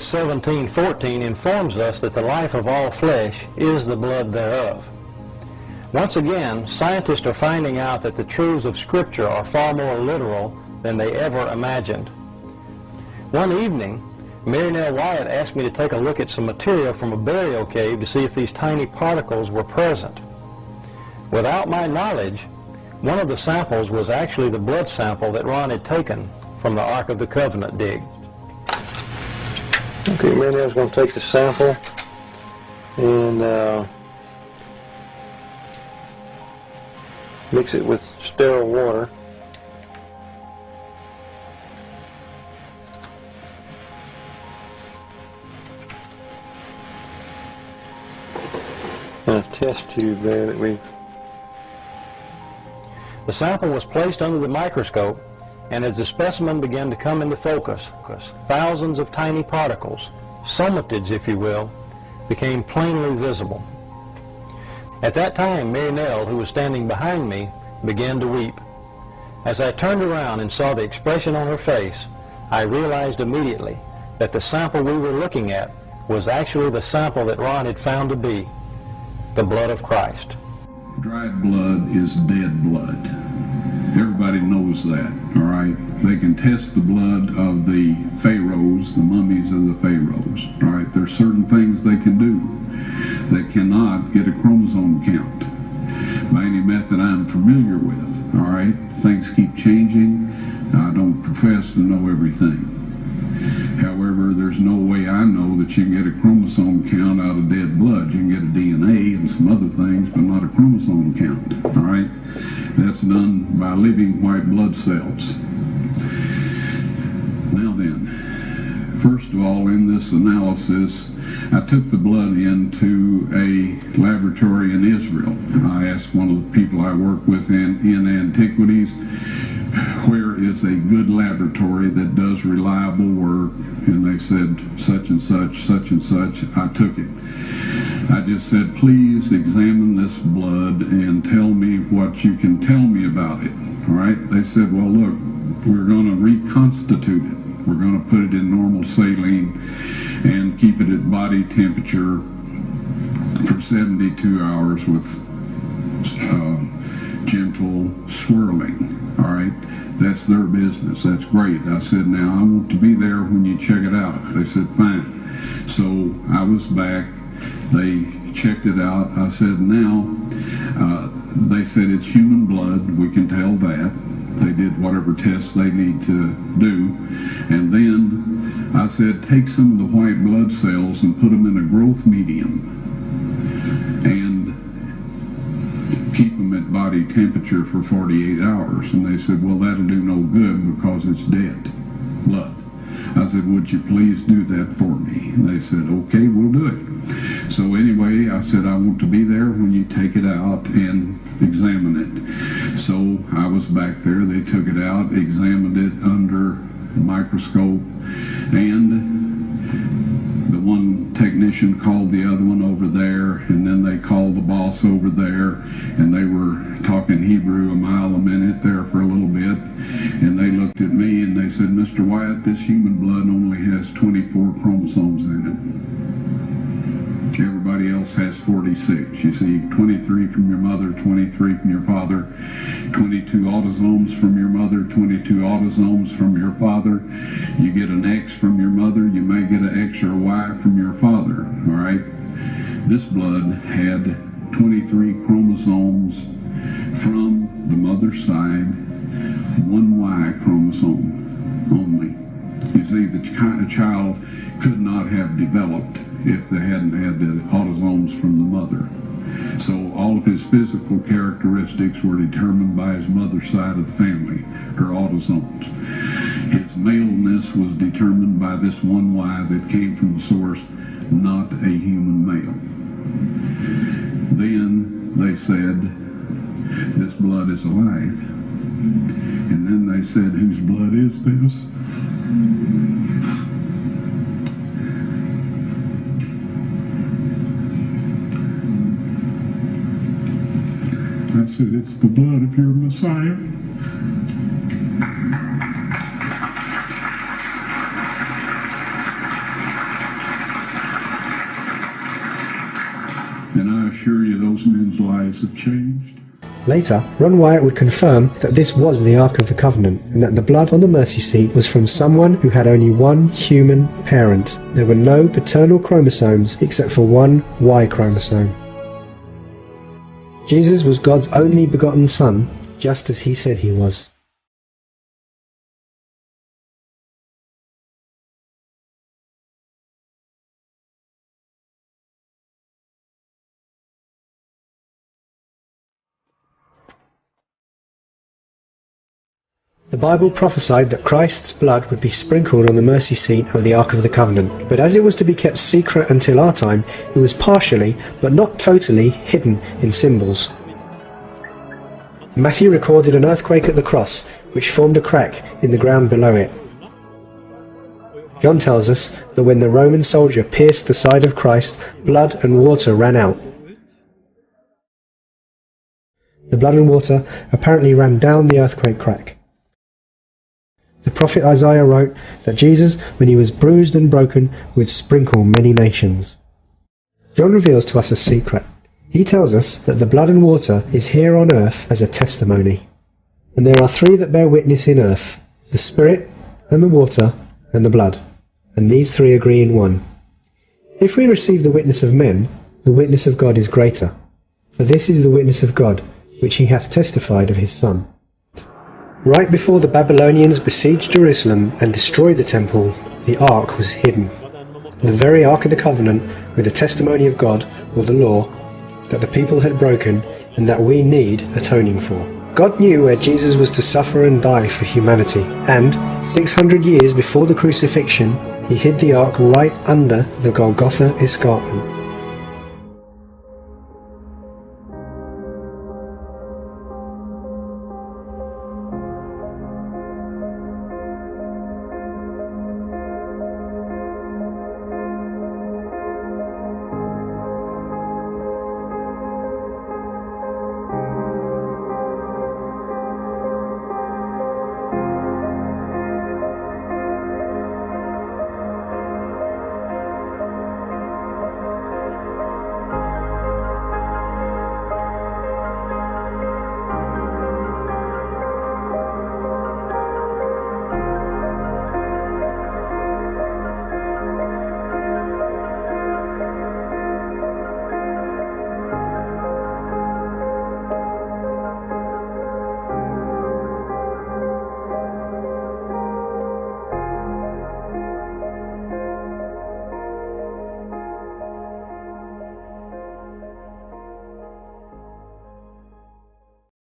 Leviticus 17:14 informs us that the life of all flesh is the blood thereof. Once again, scientists are finding out that the truths of Scripture are far more literal than they ever imagined. One evening, Mary Nell Wyatt asked me to take a look at some material from a burial cave to see if these tiny particles were present. Without my knowledge, one of the samples was actually the blood sample that Ron had taken from the Ark of the Covenant dig. Okay, Mary Nell's going to take the sample and mix it with sterile water. And a test tube there that we've... The sample was placed under the microscope, and as the specimen began to come into focus, thousands of tiny particles, somatids if you will, became plainly visible. At that time, Mary Nell, who was standing behind me, began to weep. As I turned around and saw the expression on her face, I realized immediately that the sample we were looking at was actually the sample that Ron had found to be the blood of Christ. Dried blood is dead blood. Everybody knows that, all right? They can test the blood of the pharaohs, the mummies of the pharaohs, all right? There's certain things they can do. They cannot get a chromosome count by any method I'm familiar with, all right? Things keep changing. I don't profess to know everything. However, there's no way I know that you can get a chromosome count out of dead blood. You can get a DNA and some other things, but not a chromosome count, all right? That's done by living white blood cells. Now then, first of all, in this analysis, I took the blood into a laboratory in Israel. I asked one of the people I work with in antiquities, where is a good laboratory that does reliable work? And they said, such and such, such and such. I took it. I just said, please examine this blood and tell me what you can tell me about it. All right? They said, well, look, we're going to reconstitute it. We're going to put it in normal saline and keep it at body temperature for 72 hours with gentle swirling. All right? That's their business. That's great. I said, now I want to be there when you check it out. They said, fine. So I was back. They checked it out. I said, now, they said it's human blood. We can tell that. They did whatever tests they need to do. And then I said, take some of the white blood cells and put them in a growth medium and keep them at body temperature for 48 hours. And they said, well, that'll do no good because it's dead blood. I said, would you please do that for me? And they said, okay, we'll do it. So anyway, I said, I want to be there when you take it out and examine it. So I was back there. They took it out, examined it under a microscope, and the one technician called the other one over there, and then they called the boss over there, and they were talking Hebrew a mile a minute there for a little bit, and they looked at me and they said, Mr. Wyatt, this human blood only has 24 chromosomes in it. Everybody else has 46. You see, 23 from your mother, 23 from your father, 22 autosomes from your mother, 22 autosomes from your father. You get an X from your mother, you may get an X or a Y from your father, all right? This blood had 23 chromosomes from the mother's side, one Y chromosome only. You see, the child could not have developed if they hadn't had the autosomes from the mother. So all of his physical characteristics were determined by his mother's side of the family, her autosomes. His maleness was determined by this one Y that came from the source, not a human male. Then they said, this blood is alive. And then they said, whose blood is this? I said, it's the blood of your Messiah. assure you those men's lives have changed. Later, Ron Wyatt would confirm that this was the Ark of the Covenant, and that the blood on the mercy seat was from someone who had only one human parent. There were no paternal chromosomes except for one Y chromosome. Jesus was God's only begotten Son, just as he said he was. The Bible prophesied that Christ's blood would be sprinkled on the mercy seat of the Ark of the Covenant, but as it was to be kept secret until our time, it was partially, but not totally, hidden in symbols. Matthew recorded an earthquake at the cross, which formed a crack in the ground below it. John tells us that when the Roman soldier pierced the side of Christ, blood and water ran out. The blood and water apparently ran down the earthquake crack. The prophet Isaiah wrote that Jesus, when he was bruised and broken, would sprinkle many nations. John reveals to us a secret. He tells us that the blood and water is here on earth as a testimony. And there are three that bear witness in earth, the Spirit, and the water, and the blood. And these three agree in one. If we receive the witness of men, the witness of God is greater. For this is the witness of God, which he hath testified of his Son. Right before the Babylonians besieged Jerusalem and destroyed the temple, the Ark was hidden. The very Ark of the Covenant, with the testimony of God, or the law, that the people had broken and that we need atoning for. God knew where Jesus was to suffer and die for humanity, and 600 years before the crucifixion, he hid the Ark right under the Golgotha escarpment.